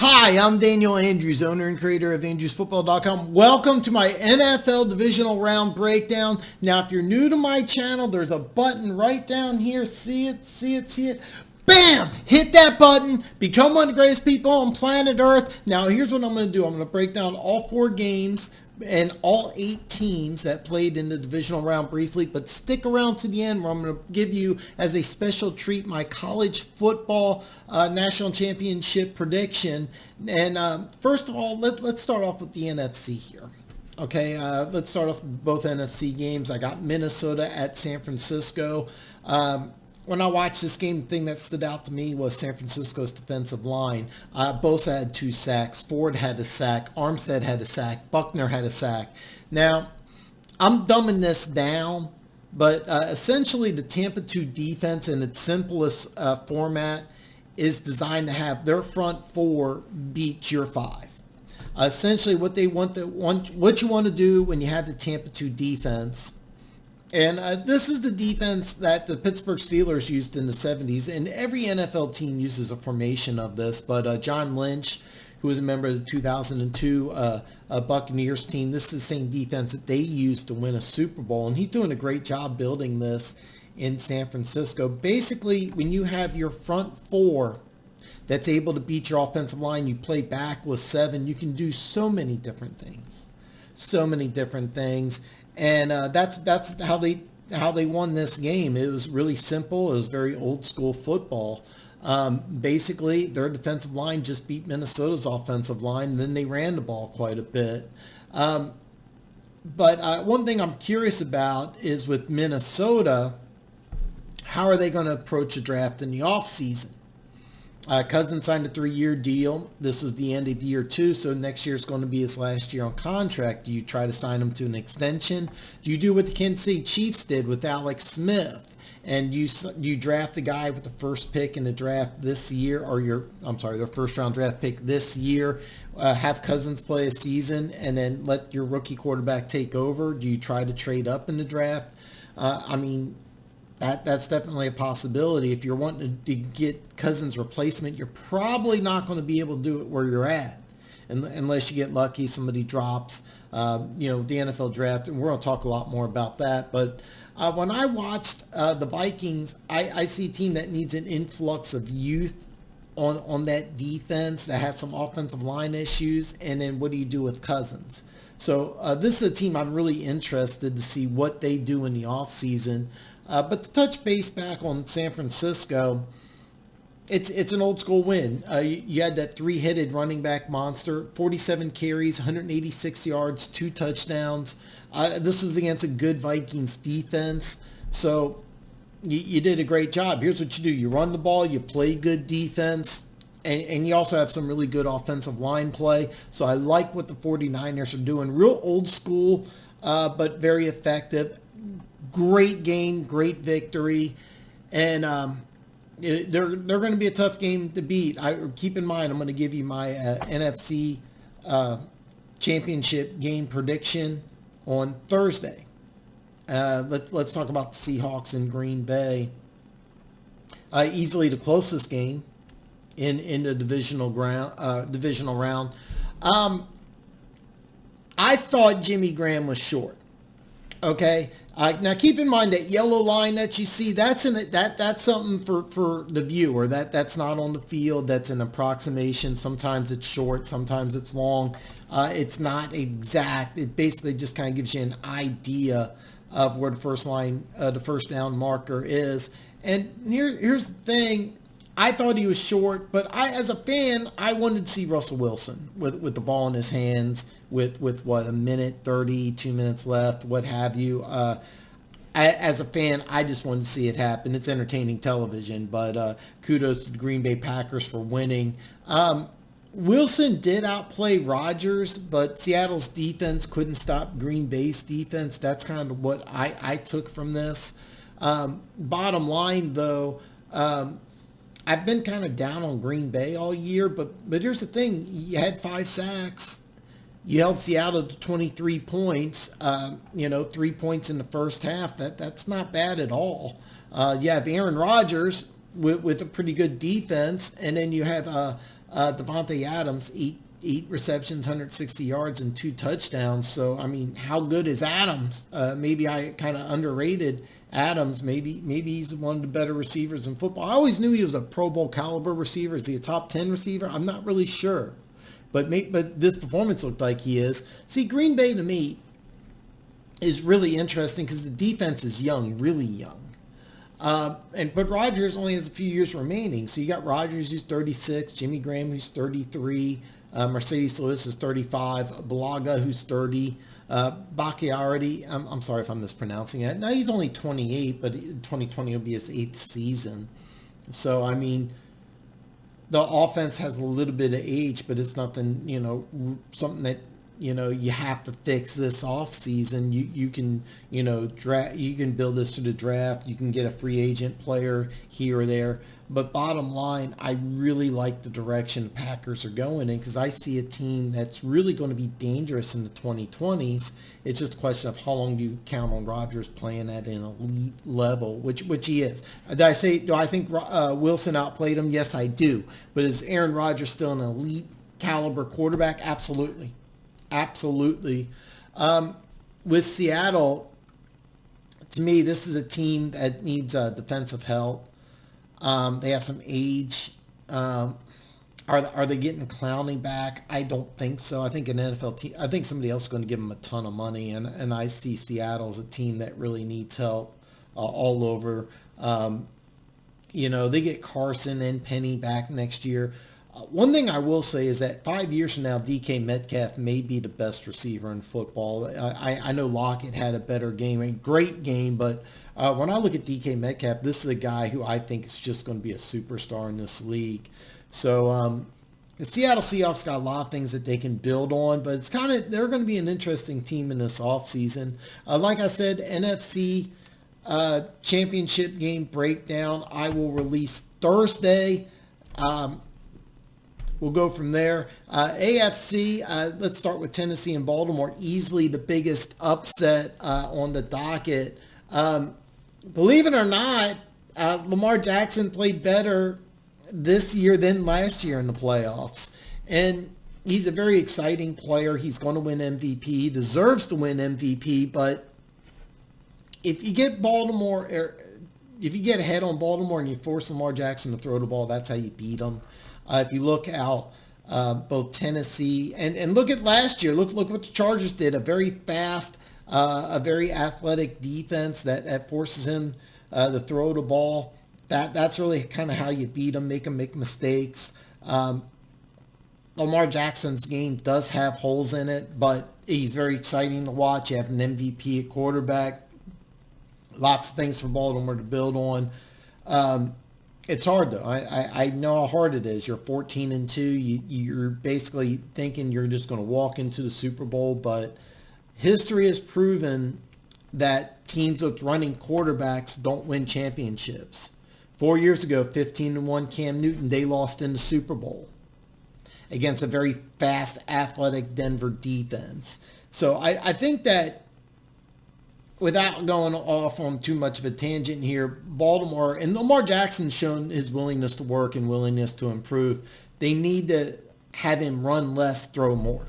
Hi, I'm Daniel Andrews, owner and creator of AndrewsFootball.com. Welcome to my NFL divisional round breakdown. Now, if you're new to my channel, there's a button right down here. See it, see it, see it. Bam! Hit that button. Become one of the greatest people on planet Earth. Now, here's what I'm going to do. I'm going to break down all 4 games and all 8 teams that played in the divisional round briefly, but stick around to the end where I'm going to give you, as a special treat, my college football national championship prediction. And first of all, let's start off with the NFC here. Okay, let's start off with both NFC games. I got Minnesota at San Francisco. When I watched this game, the thing that stood out to me was San Francisco's defensive line. Bosa had 2 sacks. Ford had a sack. Armstead had a sack. Buckner had a sack. Now, I'm dumbing this down, but essentially the Tampa 2 defense in its simplest format is designed to have their front 4 beat your 5. Essentially, what you want to do when you have the Tampa 2 defense. And this is the defense that the Pittsburgh Steelers used in the 70s, and every NFL team uses a formation of this. But John Lynch, who was a member of the 2002 Buccaneers team, this is the same defense that they used to win a Super Bowl, and he's doing a great job building this in San Francisco. Basically, when you have your front 4 that's able to beat your offensive line, you play back with 7, you can do so many different things. So many different things. And that's how they won this game. It was really simple. It was very old school football. Basically, their defensive line just beat Minnesota's offensive line, and then they ran the ball quite a bit. But one thing I'm curious about is with Minnesota, how are they going to approach a draft in the offseason? Cousins signed a 3-year deal. This is the end of year 2, so next year is going to be his last year on contract. Do you try to sign him to an extension? Do you do what the Kansas City Chiefs did with Alex Smith, and you draft the guy with the first pick in the draft this year, or their first round draft pick this year, have Cousins play a season, and then let your rookie quarterback take over? Do you try to trade up in the draft? That's definitely a possibility. If you're wanting to get Cousins' replacement, you're probably not going to be able to do it where you're at, unless you get lucky, somebody drops. The NFL draft, and we're going to talk a lot more about that. But when I watched the Vikings, I see a team that needs an influx of youth on that defense that has some offensive line issues. And then what do you do with Cousins? So this is a team I'm really interested to see what they do in the offseason. But to touch base back on San Francisco, it's an old school win. You had that 3-headed running back monster, 47 carries, 186 yards, 2 touchdowns. This was against a good Vikings defense. So you did a great job. Here's what you do. You run the ball, you play good defense, and you also have some really good offensive line play. So I like what the 49ers are doing. Real old school, but very effective. Great game, great victory, and they're going to be a tough game to beat. Keep in mind, I'm going to give you my NFC championship game prediction on Thursday. Let's talk about the Seahawks in Green Bay. Easily the closest game in the divisional round. I thought Jimmy Graham was short. Okay. Now keep in mind that yellow line that you see, that's something for the viewer. That's not on the field. That's an approximation. Sometimes it's short, sometimes it's long. It's not exact. It basically just kind of gives you an idea of where the first down marker is. And here's the thing. I thought he was short, but as a fan, I wanted to see Russell Wilson with the ball in his hands with what, a minute 30, 2 minutes left, what have you. As a fan, I just wanted to see it happen. It's entertaining television, but kudos to the Green Bay Packers for winning. Wilson did outplay Rodgers, but Seattle's defense couldn't stop Green Bay's defense. That's kind of what I took from this. Bottom line, though, I've been kind of down on Green Bay all year, but here's the thing. You had 5 sacks. You held Seattle to 23 points, 3 points in the first half. That's not bad at all. You have Aaron Rodgers with a pretty good defense, and then you have Devontae Adams, eight receptions, 160 yards, and 2 touchdowns. So, I mean, how good is Adams? Maybe I kind of underrated Adams. Maybe he's one of the better receivers in football. I always knew he was a Pro Bowl caliber receiver. Is he a top 10 receiver? I'm not really sure. But this performance looked like he is. See, Green Bay to me is really interesting because the defense is young, really young. But Rodgers only has a few years remaining. So you got Rodgers, who's 36, Jimmy Graham, who's 33, Mercedes Lewis is 35, Balaga, who's 30, Bakhtiari, I'm sorry if I'm mispronouncing it. No, he's only 28, but 2020 will be his 8th season. So, I mean, the offense has a little bit of age, but it's nothing, something that, you have to fix this off season. You can, you can build this through the draft. You can get a free agent player here or there. But bottom line, I really like the direction the Packers are going in because I see a team that's really going to be dangerous in the 2020s. It's just a question of how long do you count on Rodgers playing at an elite level, which he is. Do I think Wilson outplayed him? Yes, I do. But is Aaron Rodgers still an elite caliber quarterback? Absolutely. Absolutely. With Seattle, to me, this is a team that needs defensive help. They have some age. Are they getting Clowney back? I don't think so. I think an NFL team. I think somebody else is going to give them a ton of money, and I see Seattle as a team that really needs help all over. They get Carson and Penny back next year. One thing I will say is that 5 years from now, DK Metcalf may be the best receiver in football. I know Lockett had a better game, a great game, but when I look at DK Metcalf, this is a guy who I think is just going to be a superstar in this league. So the Seattle Seahawks got a lot of things that they can build on, but they're going to be an interesting team in this offseason. Like I said, NFC championship game breakdown I will release Thursday. We'll go from there. AFC, let's start with Tennessee and Baltimore. Easily the biggest upset on the docket. Believe it or not, Lamar Jackson played better this year than last year in the playoffs. And he's a very exciting player. He's going to win MVP. He deserves to win MVP. But if you get if you get ahead on Baltimore and you force Lamar Jackson to throw the ball, that's how you beat them. If you look out both Tennessee and look at last year, look what the Chargers did. A very fast, a very athletic defense that forces him to throw the ball. That's really kind of how you beat them, make mistakes. Lamar Jackson's game does have holes in it, but he's very exciting to watch. You have an MVP at quarterback. Lots of things for Baltimore to build on. It's hard though. I know how hard it is. You're 14-2. You're basically thinking you're just going to walk into the Super Bowl, but history has proven that teams with running quarterbacks don't win championships. 4 years ago, 15-1 Cam Newton, they lost in the Super Bowl against a very fast, athletic Denver defense. So I think that without going off on too much of a tangent here, Baltimore, and Lamar Jackson's shown his willingness to work and willingness to improve. They need to have him run less, throw more.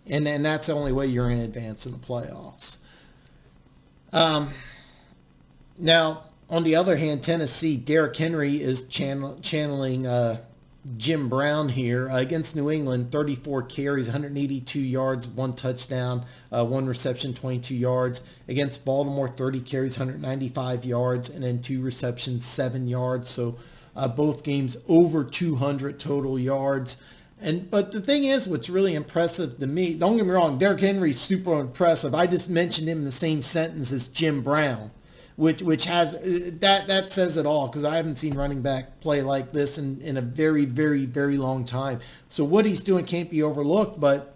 And that's the only way you're going to advance in the playoffs. Now, on the other hand, Tennessee, Derrick Henry is channeling Jim Brown here against New England. 34 carries, 182 yards, 1 touchdown, 1 reception, 22 yards. Against Baltimore, 30 carries, 195 yards, and then 2 receptions, 7 yards. So both games over 200 total yards. But the thing is, what's really impressive to me, don't get me wrong, Derrick Henry's super impressive. I just mentioned him in the same sentence as Jim Brown, which has that says it all, because I haven't seen running back play like this in a very, very, very long time. So what he's doing can't be overlooked. But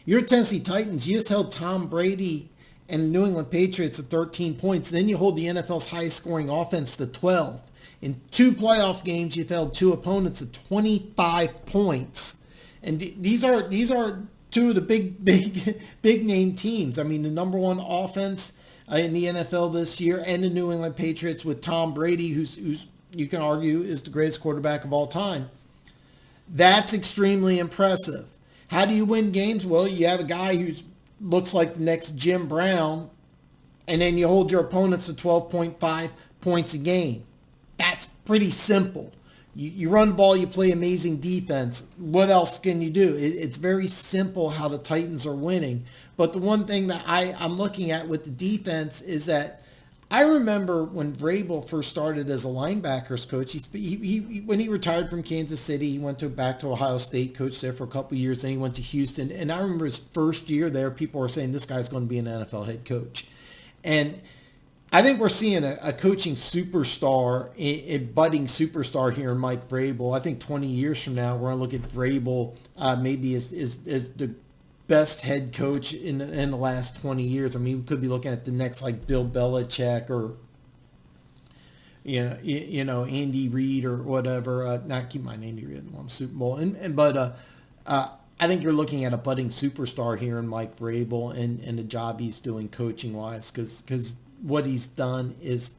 you're Tennessee Titans. You just held Tom Brady and the New England Patriots at 13 points. Then you hold the NFL's highest scoring offense to 12. In 2 playoff games, you've held 2 opponents at 25 points. And these are 2 of the big name teams. I mean, the number 1 offense in the NFL this year, and the New England Patriots with Tom Brady, who's you can argue is the greatest quarterback of all time. That's extremely impressive. How do you win games? Well, you have a guy who looks like the next Jim Brown, and then you hold your opponents to 12.5 points a game. That's pretty simple. You run the ball, you play amazing defense. What else can you do? It's very simple how the Titans are winning. But the one thing that I'm looking at with the defense is that I remember when Vrabel first started as a linebackers coach, when he retired from Kansas City, he went back to Ohio State, coached there for a couple of years, then he went to Houston. And I remember his first year there, people were saying this guy's going to be an NFL head coach. And I think we're seeing a coaching superstar, a budding superstar here in Mike Vrabel. I think 20 years from now, we're going to look at Vrabel maybe as the best head coach in the last 20 years. I mean, we could be looking at the next like Bill Belichick or Andy Reid or whatever. Not keep in mind Andy Reid won the Super Bowl, but I think you're looking at a budding superstar here in Mike Vrabel and the job he's doing coaching wise, because what he's done is,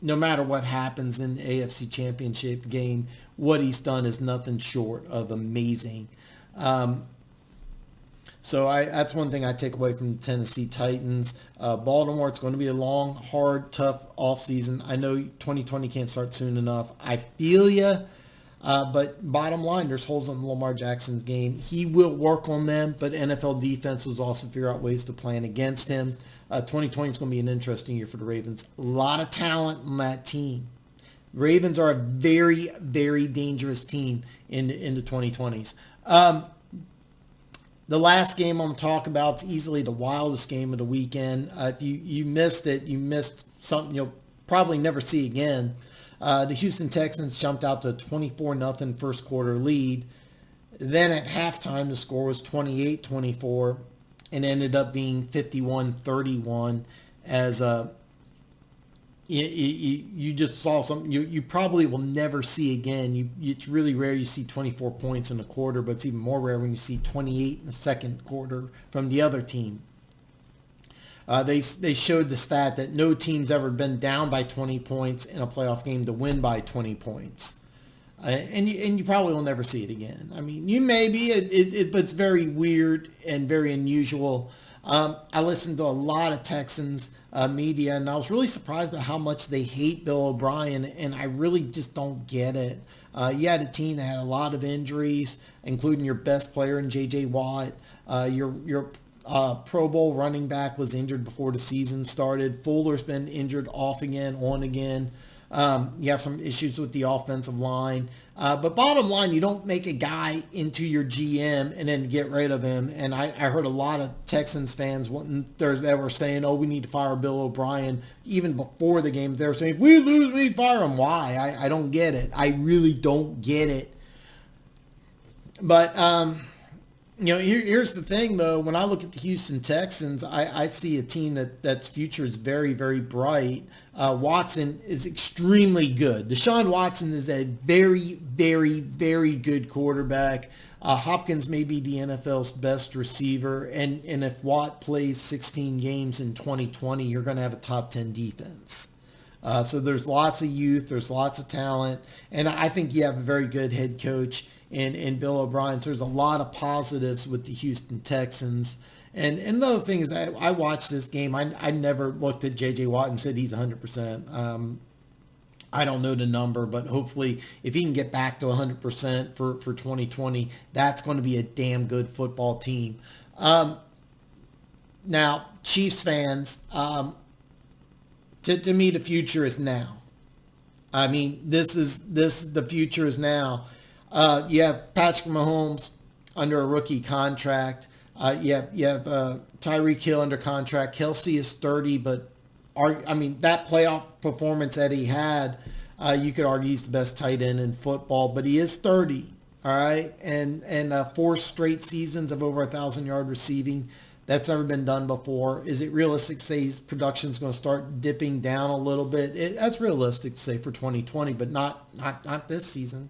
no matter what happens in the AFC Championship game, what he's done is nothing short of amazing. So that's one thing I take away from the Tennessee Titans. Baltimore, it's going to be a long, hard, tough offseason. I know 2020 can't start soon enough. I feel you. But bottom line, there's holes in Lamar Jackson's game. He will work on them, but NFL defenses also figure out ways to plan against him. 2020 is going to be an interesting year for the Ravens. A lot of talent on that team. Ravens are a very, very dangerous team in the 2020s. The last game I'm going to talk about is easily the wildest game of the weekend. If you missed it, you missed something you'll probably never see again. The Houston Texans jumped out to a 24-0 first quarter lead. Then at halftime, the score was 28-24 and ended up being 51-31 as you just saw something you probably will never see again. It's really rare you see 24 points in a quarter, but it's even more rare when you see 28 in the second quarter from the other team. They showed the stat that no team's ever been down by 20 points in a playoff game to win by 20 points. And you probably will never see it again. I mean, you may be, but it's very weird and very unusual. I listened to a lot of Texans media, and I was really surprised by how much they hate Bill O'Brien, and I really just don't get it. You had a team that had a lot of injuries, including your best player in J.J. Watt. Your Pro Bowl running back was injured before the season started. Fuller's been injured off again, on again. You have some issues with the offensive line. But bottom line, you don't make a guy into your GM and then get rid of him. And I heard a lot of Texans fans that were saying, oh, we need to fire Bill O'Brien. Even before the game, they were saying, if we lose, we fire him. Why? I don't get it. I really don't get it. But, here's the thing, though. When I look at the Houston Texans, I see a team that's future is very, very bright. Watson is extremely good. Deshaun Watson is a very, very, very good quarterback. Hopkins may be the NFL's best receiver. And if Watt plays 16 games in 2020, you're going to have a top 10 defense. So there's lots of youth. There's lots of talent. And I think you have a very good head coach in Bill O'Brien. So there's a lot of positives with the Houston Texans. And another thing is that I watched this game. I never looked at J.J. Watt and said he's 100%. I don't know the number, but hopefully if he can get back to 100% for 2020, that's going to be a damn good football team. Now, Chiefs fans, to me, the future is now. I mean, the future is now. You have Patrick Mahomes under a rookie contract. You have Tyreek Hill under contract. Kelsey is 30, but that playoff performance that he had, you could argue he's the best tight end in football, but he is 30, all right? And 4 straight seasons of over 1,000-yard receiving. That's never been done before. Is it realistic to say his production is going to start dipping down a little bit? That's realistic to say for 2020, but not this season.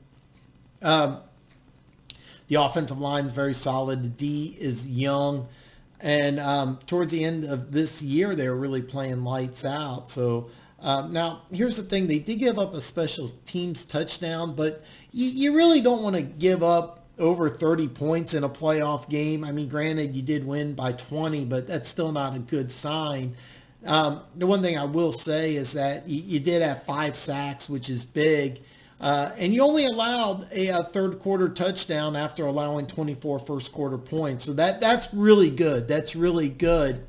The offensive line is very solid. The D is young. And towards the end of this year, they were really playing lights out. So Now, here's the thing. They did give up a special teams touchdown, but you really don't want to give up over 30 points in a playoff game. I mean, granted, you did win by 20, but that's still not a good sign. The one thing I will say is that you did have 5 sacks, which is big. And you only allowed a third quarter touchdown after allowing 24 first quarter points. So that's really good. That's really good.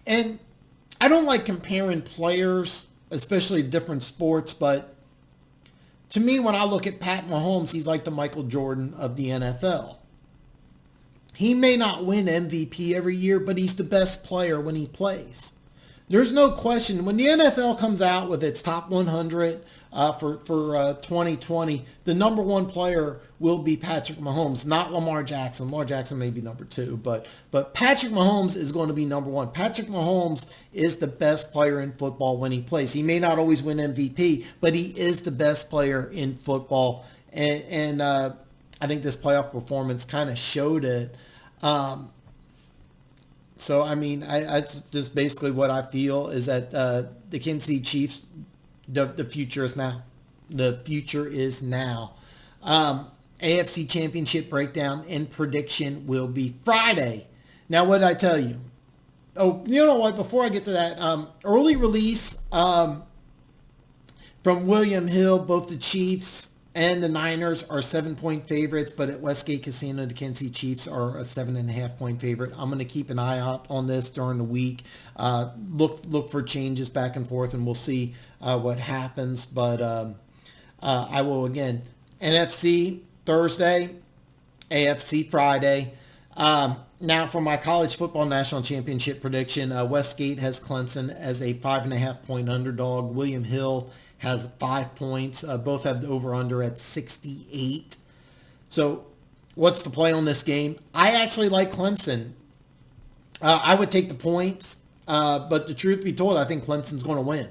And I don't like comparing players, especially different sports, but to me, when I look at Pat Mahomes, he's like the Michael Jordan of the NFL. He may not win MVP every year, but he's the best player when he plays. There's no question. When the NFL comes out with its top 100 for 2020, the number one player will be Patrick Mahomes, not Lamar Jackson. Lamar Jackson may be number 2, but Patrick Mahomes is going to be number 1. Patrick Mahomes is the best player in football when he plays. He may not always win MVP, but he is the best player in football. And I think this playoff performance kind of showed it. So, I mean, I just basically what I feel is that the Kansas City Chiefs, the future is now. The future is now. AFC Championship breakdown and prediction will be Friday. Now, what did I tell you? Oh, you know what? Before I get to that, early release from William Hill, both the Chiefs and the Niners are 7-point favorites, but at Westgate Casino, the Kansas City Chiefs are a 7.5-point favorite. I'm going to keep an eye out on this during the week. Look for changes back and forth, and we'll see what happens. But I will, again, NFC Thursday, AFC Friday. Now for my college football national championship prediction, Westgate has Clemson as a 5.5-point underdog. William Hill has 5 points. Both have the over-under at 68. So what's the play on this game? I actually like Clemson. I would take the points, but the truth be told, I think Clemson's going to win.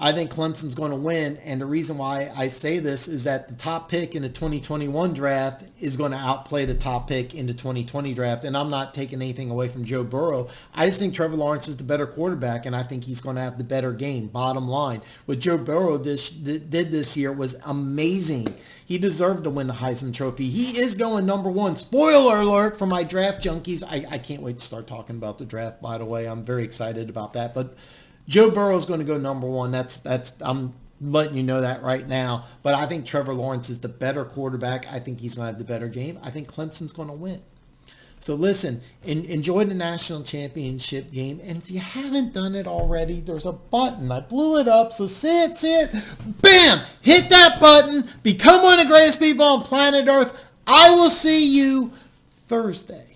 I think Clemson's going to win, and the reason why I say this is that the top pick in the 2021 draft is going to outplay the top pick in the 2020 draft, and I'm not taking anything away from Joe Burrow. I just think Trevor Lawrence is the better quarterback, and I think he's going to have the better game, bottom line. What Joe Burrow did this year was amazing. He deserved to win the Heisman Trophy. He is going number 1. Spoiler alert for my draft junkies. I can't wait to start talking about the draft, by the way. I'm very excited about that, but Joe Burrow is going to go number 1. I'm letting you know that right now. But I think Trevor Lawrence is the better quarterback. I think he's going to have the better game. I think Clemson's going to win. So listen, enjoy the national championship game. And if you haven't done it already, there's a button. I blew it up. So see it. Bam! Hit that button. Become one of the greatest people on planet Earth. I will see you Thursday.